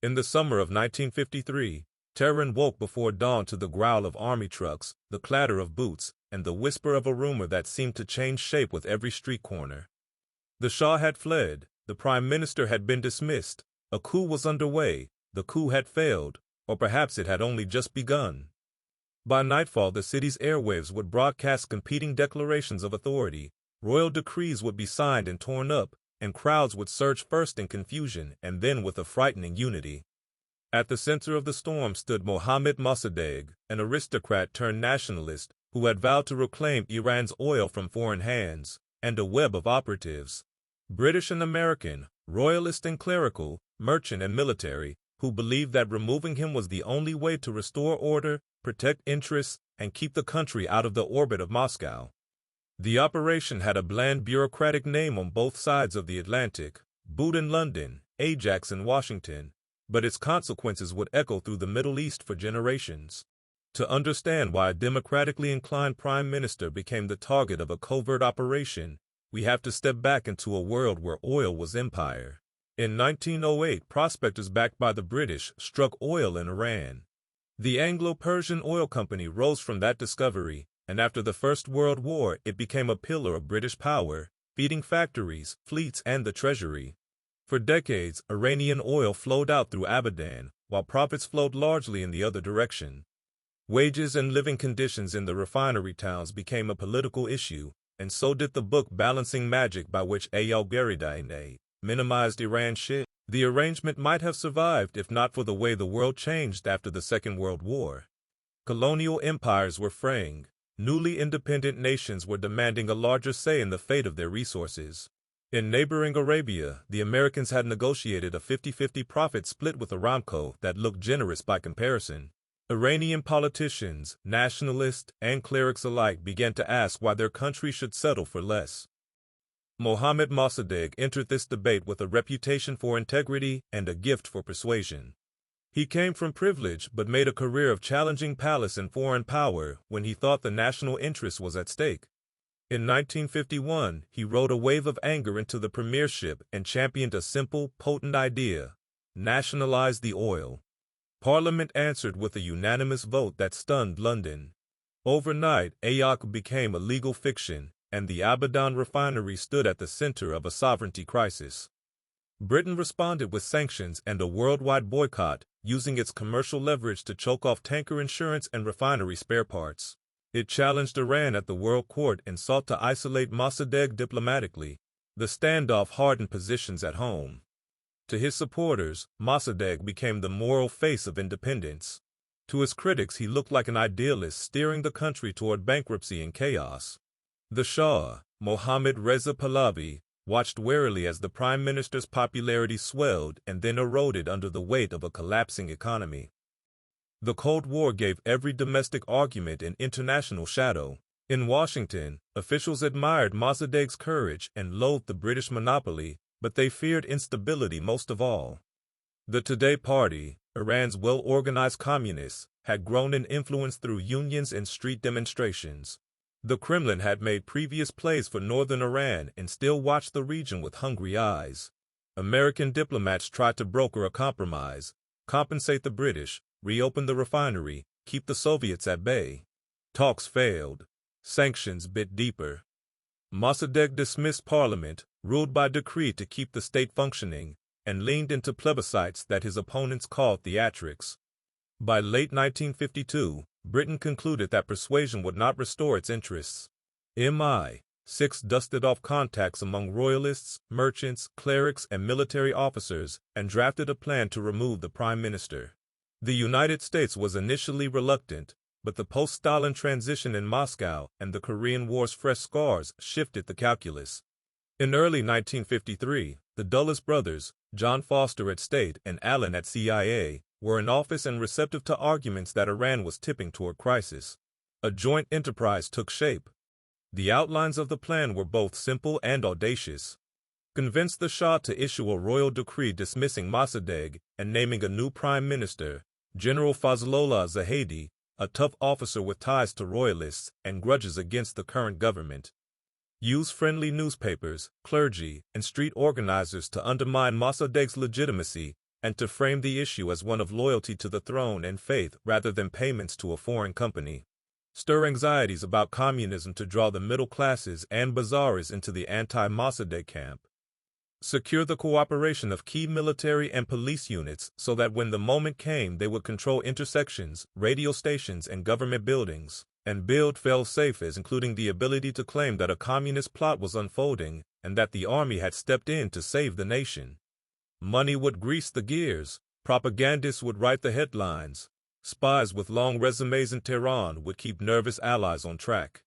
In the summer of 1953, Tehran woke before dawn to the growl of army trucks, the clatter of boots, and the whisper of a rumor that seemed to change shape with every street corner. The Shah had fled, the Prime Minister had been dismissed, a coup was underway, the coup had failed, or perhaps it had only just begun. By nightfall, the city's airwaves would broadcast competing declarations of authority, royal decrees would be signed and torn up, and crowds would surge first in confusion and then with a frightening unity. At the center of the storm stood Mohammad Mossadegh, an aristocrat turned nationalist who had vowed to reclaim Iran's oil from foreign hands, and a web of operatives, British and American, royalist and clerical, merchant and military, who believed that removing him was the only way to restore order, protect interests, and keep the country out of the orbit of Moscow. The operation had a bland bureaucratic name on both sides of the Atlantic, Boot in London, Ajax in Washington, but its consequences would echo through the Middle East for generations. To understand why a democratically inclined prime minister became the target of a covert operation, we have to step back into a world where oil was empire. In 1908, prospectors backed by the British struck oil in Iran. The Anglo-Persian Oil Company rose from that discovery, and after the First World War it became a pillar of British power, feeding factories, fleets, and the treasury. For decades, Iranian oil flowed out through Abadan, while profits flowed largely in the other direction. Wages and living conditions in the refinery towns became a political issue, and so did the book Balancing Magic, by which Al-Gharidani minimized Iran's share. The arrangement might have survived if not for the way the world changed after the Second World War. Colonial empires were fraying. Newly independent nations were demanding a larger say in the fate of their resources. In neighboring Arabia, the Americans had negotiated a 50-50 profit split with Aramco that looked generous by comparison. Iranian politicians, nationalists, and clerics alike began to ask why their country should settle for less. Mohammad Mossadegh entered this debate with a reputation for integrity and a gift for persuasion. He came from privilege but made a career of challenging palace and foreign power when he thought the national interest was at stake. In 1951, he rode a wave of anger into the premiership and championed a simple, potent idea: nationalize the oil. Parliament answered with a unanimous vote that stunned London. Overnight, AOC became a legal fiction, and the Abadan refinery stood at the center of a sovereignty crisis. Britain responded with sanctions and a worldwide boycott, using its commercial leverage to choke off tanker insurance and refinery spare parts. It challenged Iran at the World Court and sought to isolate Mossadegh diplomatically. The standoff hardened positions at home. To his supporters, Mossadegh became the moral face of independence. To his critics, he looked like an idealist steering the country toward bankruptcy and chaos. The Shah, Mohammad Reza Pahlavi, watched warily as the prime minister's popularity swelled and then eroded under the weight of a collapsing economy. The Cold War gave every domestic argument an international shadow. In Washington, officials admired Mossadegh's courage and loathed the British monopoly, but they feared instability most of all. The Today Party, Iran's well-organized communists, had grown in influence through unions and street demonstrations. The Kremlin had made previous plays for northern Iran and still watched the region with hungry eyes. American diplomats tried to broker a compromise, compensate the British, reopen the refinery, keep the Soviets at bay. Talks failed. Sanctions bit deeper. Mossadegh dismissed parliament, ruled by decree to keep the state functioning, and leaned into plebiscites that his opponents called theatrics. By late 1952, Britain concluded that persuasion would not restore its interests. MI6 dusted off contacts among royalists, merchants, clerics, and military officers and drafted a plan to remove the prime minister. The United States was initially reluctant, but the post-Stalin transition in Moscow and the Korean War's fresh scars shifted the calculus. In early 1953, the Dulles brothers, John Foster at State and Allen at CIA, were in office and receptive to arguments that Iran was tipping toward crisis. A joint enterprise took shape. The outlines of the plan were both simple and audacious. Convince the Shah to issue a royal decree dismissing Mossadegh and naming a new prime minister, General Fazlollah Zahedi, a tough officer with ties to royalists and grudges against the current government. Use friendly newspapers, clergy, and street organizers to undermine Mossadegh's legitimacy and to frame the issue as one of loyalty to the throne and faith rather than payments to a foreign company. Stir anxieties about communism to draw the middle classes and bazaars into the anti-Mossadegh camp. Secure the cooperation of key military and police units so that when the moment came they would control intersections, radio stations, and government buildings, and build fail-safes including the ability to claim that a communist plot was unfolding and that the army had stepped in to save the nation. Money would grease the gears, propagandists would write the headlines, spies with long resumes in Tehran would keep nervous allies on track.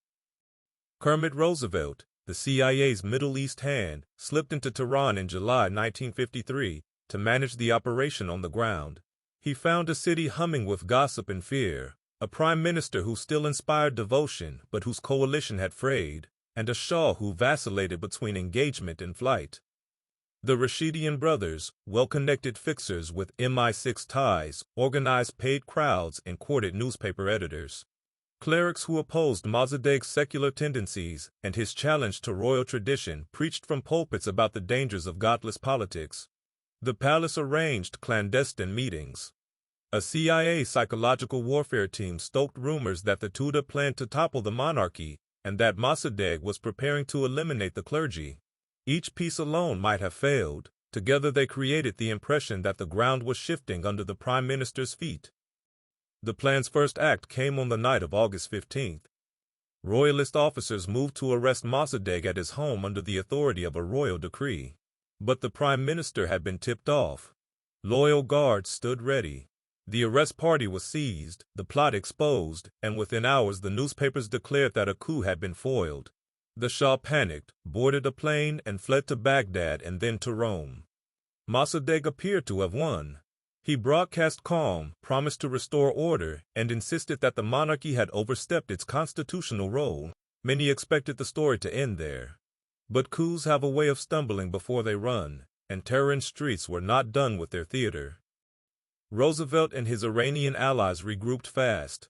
Kermit Roosevelt, the CIA's Middle East hand, slipped into Tehran in July 1953 to manage the operation on the ground. He found a city humming with gossip and fear, a prime minister who still inspired devotion but whose coalition had frayed, and a Shah who vacillated between engagement and flight. The Rashidian brothers, well-connected fixers with MI6 ties, organized paid crowds and courted newspaper editors. Clerics who opposed Mossadegh's secular tendencies and his challenge to royal tradition preached from pulpits about the dangers of godless politics. The palace arranged clandestine meetings. A CIA psychological warfare team stoked rumors that the Tudeh planned to topple the monarchy and that Mossadegh was preparing to eliminate the clergy. Each piece alone might have failed. Together they created the impression that the ground was shifting under the prime minister's feet. The plan's first act came on the night of August 15th. Royalist officers moved to arrest Mossadegh at his home under the authority of a royal decree. But the prime minister had been tipped off. Loyal guards stood ready. The arrest party was seized, the plot exposed, and within hours the newspapers declared that a coup had been foiled. The Shah panicked, boarded a plane, and fled to Baghdad and then to Rome. Mossadegh appeared to have won. He broadcast calm, promised to restore order, and insisted that the monarchy had overstepped its constitutional role. Many expected the story to end there. But coups have a way of stumbling before they run, and Tehran streets were not done with their theater. Roosevelt and his Iranian allies regrouped fast.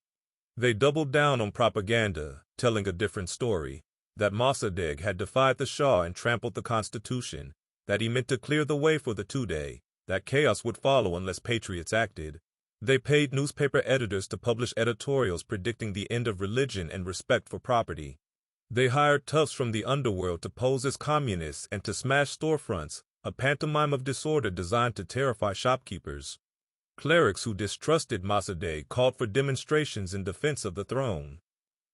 They doubled down on propaganda, telling a different story. That Mossadegh had defied the Shah and trampled the Constitution, that he meant to clear the way for the Tudeh, that chaos would follow unless patriots acted. They paid newspaper editors to publish editorials predicting the end of religion and respect for property. They hired toughs from the underworld to pose as communists and to smash storefronts, a pantomime of disorder designed to terrify shopkeepers. Clerics who distrusted Mossadegh called for demonstrations in defense of the throne.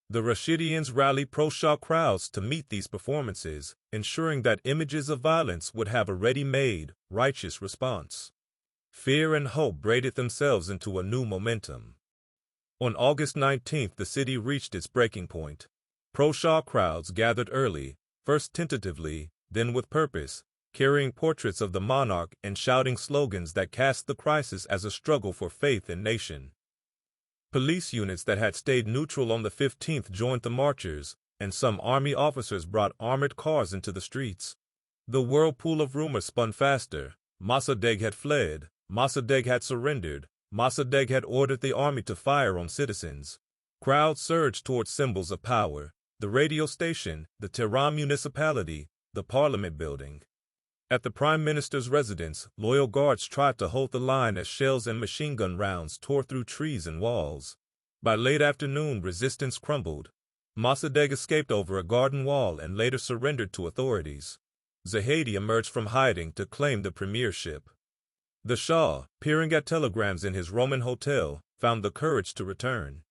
The Rashidians rallied pro-Shah crowds to meet these performances, ensuring that images of violence would have a ready-made, righteous response. Fear and hope braided themselves into a new momentum. On August 19th, the city reached its breaking point. Pro-Shah crowds gathered early, first tentatively, then with purpose, carrying portraits of the monarch and shouting slogans that cast the crisis as a struggle for faith and nation. Police units that had stayed neutral on the 15th joined the marchers, and some army officers brought armored cars into the streets. The whirlpool of rumors spun faster. Mossadegh had fled, Mossadegh had surrendered, Mossadegh had ordered the army to fire on citizens. Crowds surged towards symbols of power, the radio station, the Tehran municipality, the parliament building. At the prime minister's residence, loyal guards tried to hold the line as shells and machine gun rounds tore through trees and walls. By late afternoon, resistance crumbled. Mossadegh escaped over a garden wall and later surrendered to authorities. Zahedi emerged from hiding to claim the premiership. The Shah, peering at telegrams in his Roman hotel, found the courage to return.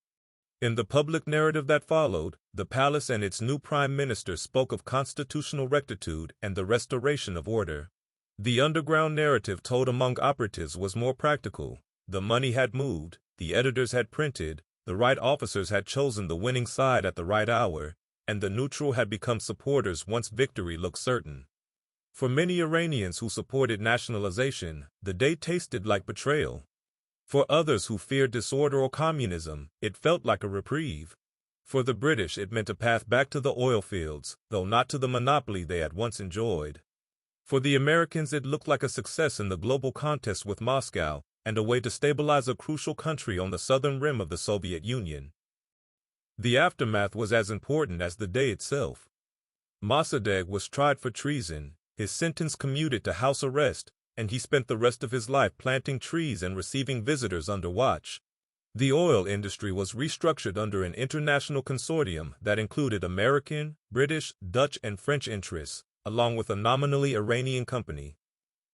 In the public narrative that followed, the palace and its new prime minister spoke of constitutional rectitude and the restoration of order. The underground narrative told among operatives was more practical. The money had moved, the editors had printed, the right officers had chosen the winning side at the right hour, and the neutral had become supporters once victory looked certain. For many Iranians who supported nationalization, the day tasted like betrayal. For others who feared disorder or communism, it felt like a reprieve. For the British, it meant a path back to the oil fields, though not to the monopoly they had once enjoyed. For the Americans, it looked like a success in the global contest with Moscow and a way to stabilize a crucial country on the southern rim of the Soviet Union. The aftermath was as important as the day itself. Mossadegh was tried for treason, his sentence commuted to house arrest, and he spent the rest of his life planting trees and receiving visitors under watch. The oil industry was restructured under an international consortium that included American, British, Dutch, and French interests, along with a nominally Iranian company.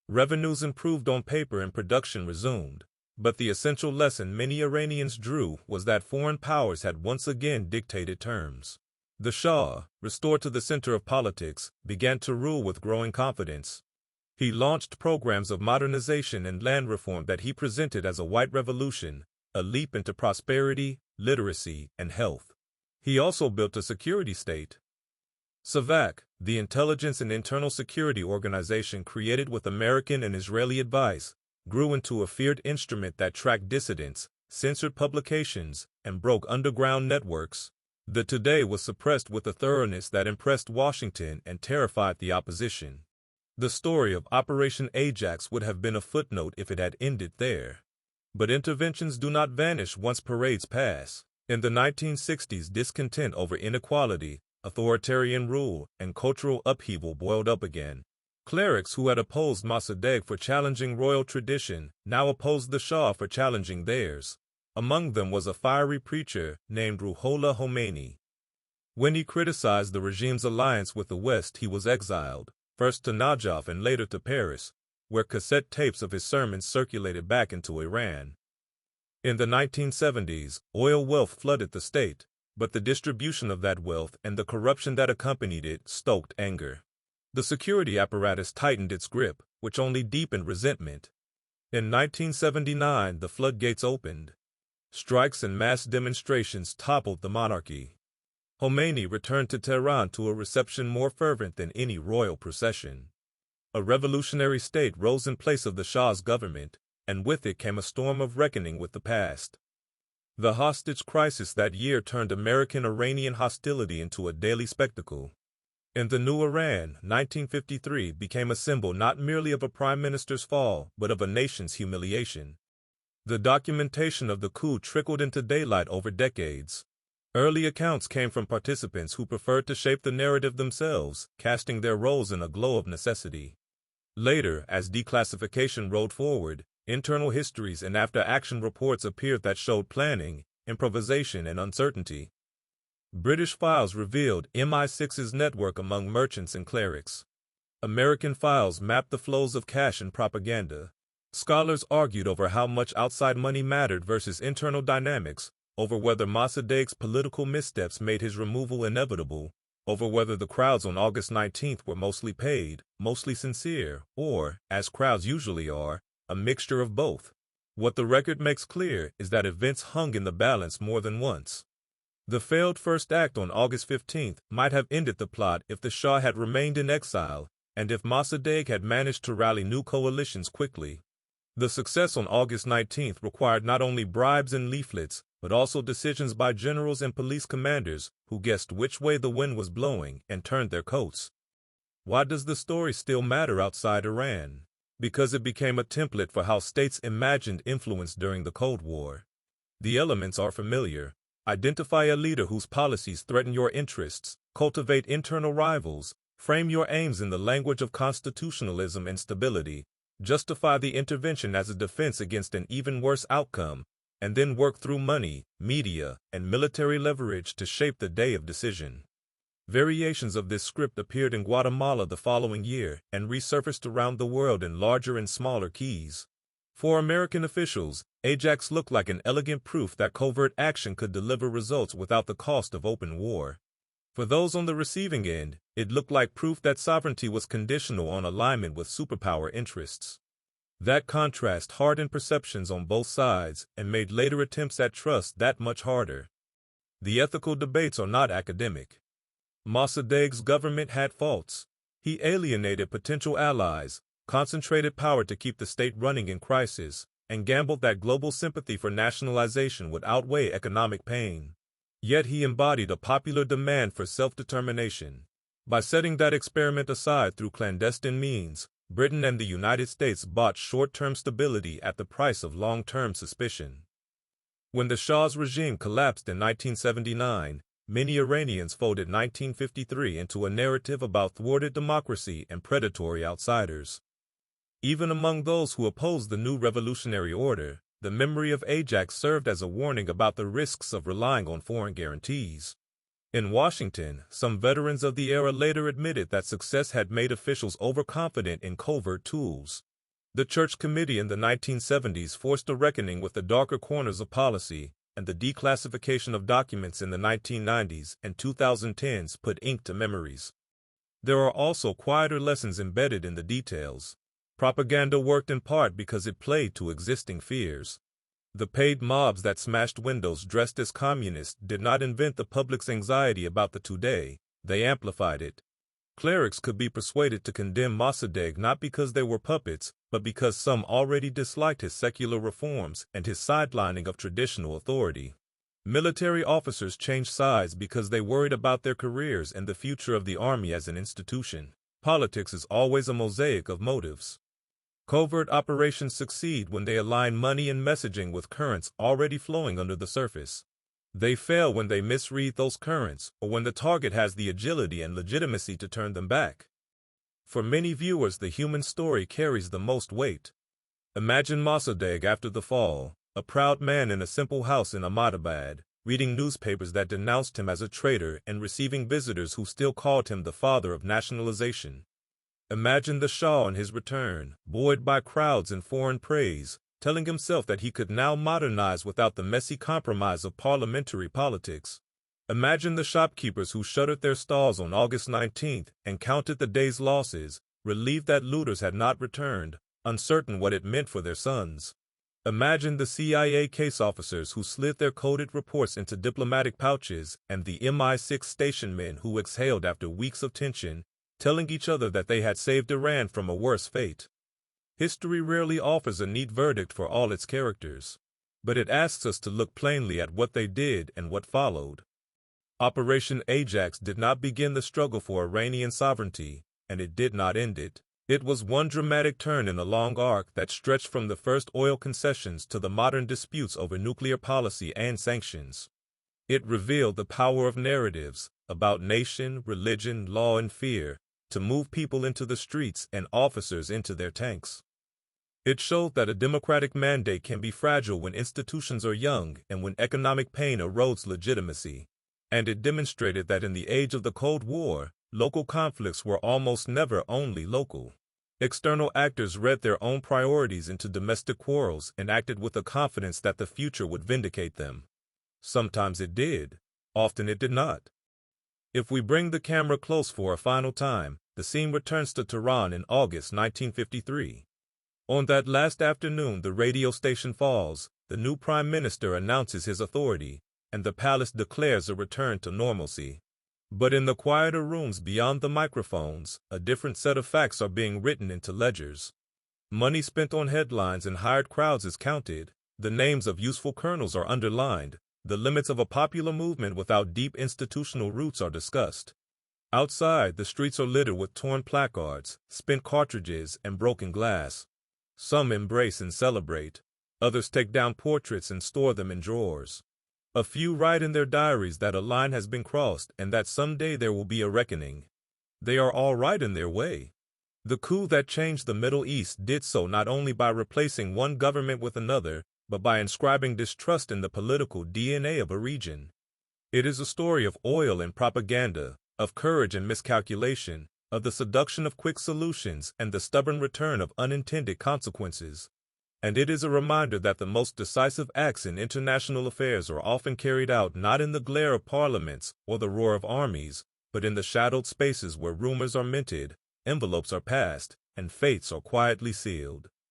Revenues improved on paper and production resumed, but the essential lesson many Iranians drew was that foreign powers had once again dictated terms. The Shah, restored to the center of politics, began to rule with growing confidence. He launched programs of modernization and land reform that he presented as a white revolution, a leap into prosperity, literacy, and health. He also built a security state. SAVAK, the intelligence and internal security organization created with American and Israeli advice, grew into a feared instrument that tracked dissidents, censored publications, and broke underground networks. The Today was suppressed with a thoroughness that impressed Washington and terrified the opposition. The story of Operation Ajax would have been a footnote if it had ended there. But interventions do not vanish once parades pass. In the 1960s, discontent over inequality, authoritarian rule, and cultural upheaval boiled up again. Clerics who had opposed Mossadegh for challenging royal tradition now opposed the Shah for challenging theirs. Among them was a fiery preacher named Ruhollah Khomeini. When he criticized the regime's alliance with the West, he was exiled, first to Najaf and later to Paris, where cassette tapes of his sermons circulated back into Iran. In the 1970s, oil wealth flooded the state, but the distribution of that wealth and the corruption that accompanied it stoked anger. The security apparatus tightened its grip, which only deepened resentment. In 1979, the floodgates opened. Strikes and mass demonstrations toppled the monarchy. Khomeini returned to Tehran to a reception more fervent than any royal procession. A revolutionary state rose in place of the Shah's government, and with it came a storm of reckoning with the past. The hostage crisis that year turned American-Iranian hostility into a daily spectacle. In the New Iran, 1953 became a symbol not merely of a prime minister's fall, but of a nation's humiliation. The documentation of the coup trickled into daylight over decades. Early accounts came from participants who preferred to shape the narrative themselves, casting their roles in a glow of necessity. Later, as declassification rolled forward, internal histories and after-action reports appeared that showed planning, improvisation, and uncertainty. British files revealed MI6's network among merchants and clerics. American files mapped the flows of cash and propaganda. Scholars argued over how much outside money mattered versus internal dynamics, over whether Mossadegh's political missteps made his removal inevitable, over whether the crowds on August 19th were mostly paid, mostly sincere, or, as crowds usually are, a mixture of both. What the record makes clear is that events hung in the balance more than once. The failed first act on August 15th might have ended the plot if the Shah had remained in exile, and if Mossadegh had managed to rally new coalitions quickly. The success on August 19th required not only bribes and leaflets, but also decisions by generals and police commanders who guessed which way the wind was blowing and turned their coats. Why does the story still matter outside Iran? Because it became a template for how states imagined influence during the Cold War. The elements are familiar. Identify a leader whose policies threaten your interests, cultivate internal rivals, frame your aims in the language of constitutionalism and stability, justify the intervention as a defense against an even worse outcome, and then work through money, media, and military leverage to shape the day of decision. Variations of this script appeared in Guatemala the following year and resurfaced around the world in larger and smaller keys. For American officials, Ajax looked like an elegant proof that covert action could deliver results without the cost of open war. For those on the receiving end, it looked like proof that sovereignty was conditional on alignment with superpower interests. That contrast hardened perceptions on both sides and made later attempts at trust that much harder. The ethical debates are not academic. Mossadegh's government had faults. He alienated potential allies, concentrated power to keep the state running in crisis, and gambled that global sympathy for nationalization would outweigh economic pain. Yet he embodied a popular demand for self-determination. By setting that experiment aside through clandestine means, Britain and the United States bought short-term stability at the price of long-term suspicion. When the Shah's regime collapsed in 1979, many Iranians folded 1953 into a narrative about thwarted democracy and predatory outsiders. Even among those who opposed the new revolutionary order, the memory of Ajax served as a warning about the risks of relying on foreign guarantees. In Washington, some veterans of the era later admitted that success had made officials overconfident in covert tools. The Church Committee in the 1970s forced a reckoning with the darker corners of policy, and the declassification of documents in the 1990s and 2010s put ink to memories. There are also quieter lessons embedded in the details. Propaganda worked in part because it played to existing fears. The paid mobs that smashed windows dressed as communists did not invent the public's anxiety about the today, they amplified it. Clerics could be persuaded to condemn Mossadegh not because they were puppets, but because some already disliked his secular reforms and his sidelining of traditional authority. Military officers changed sides because they worried about their careers and the future of the army as an institution. Politics is always a mosaic of motives. Covert operations succeed when they align money and messaging with currents already flowing under the surface. They fail when they misread those currents or when the target has the agility and legitimacy to turn them back. For many viewers, the human story carries the most weight. Imagine Mossadegh after the fall, a proud man in a simple house in Ahmadabad, reading newspapers that denounced him as a traitor and receiving visitors who still called him the father of nationalization. Imagine the Shah on his return, buoyed by crowds and foreign praise, telling himself that he could now modernize without the messy compromise of parliamentary politics. Imagine the shopkeepers who shuttered their stalls on August 19th and counted the day's losses, relieved that looters had not returned, uncertain what it meant for their sons. Imagine the CIA case officers who slid their coded reports into diplomatic pouches and the MI6 station men who exhaled after weeks of tension, telling each other that they had saved Iran from a worse fate. History rarely offers a neat verdict for all its characters, but it asks us to look plainly at what they did and what followed. Operation Ajax did not begin the struggle for Iranian sovereignty, and it did not end it. It was one dramatic turn in a long arc that stretched from the first oil concessions to the modern disputes over nuclear policy and sanctions. It revealed the power of narratives about nation, religion, law, and fear to move people into the streets and officers into their tanks. It showed that a democratic mandate can be fragile when institutions are young and when economic pain erodes legitimacy. And it demonstrated that in the age of the Cold War, local conflicts were almost never only local. External actors read their own priorities into domestic quarrels and acted with the confidence that the future would vindicate them. Sometimes it did, often it did not. If we bring the camera close for a final time, the scene returns to Tehran in August 1953. On that last afternoon, the radio station falls, the new prime minister announces his authority, and the palace declares a return to normalcy. But in the quieter rooms beyond the microphones, a different set of facts are being written into ledgers. Money spent on headlines and hired crowds is counted, the names of useful colonels are underlined, the limits of a popular movement without deep institutional roots are discussed. Outside, the streets are littered with torn placards, spent cartridges, and broken glass. Some embrace and celebrate. Others take down portraits and store them in drawers. A few write in their diaries that a line has been crossed and that someday there will be a reckoning. They are all right in their way. The coup that changed the Middle East did so not only by replacing one government with another, but by inscribing distrust in the political DNA of a region. It is a story of oil and propaganda, of courage and miscalculation, of the seduction of quick solutions and the stubborn return of unintended consequences. And it is a reminder that the most decisive acts in international affairs are often carried out not in the glare of parliaments or the roar of armies, but in the shadowed spaces where rumors are minted, envelopes are passed, and fates are quietly sealed.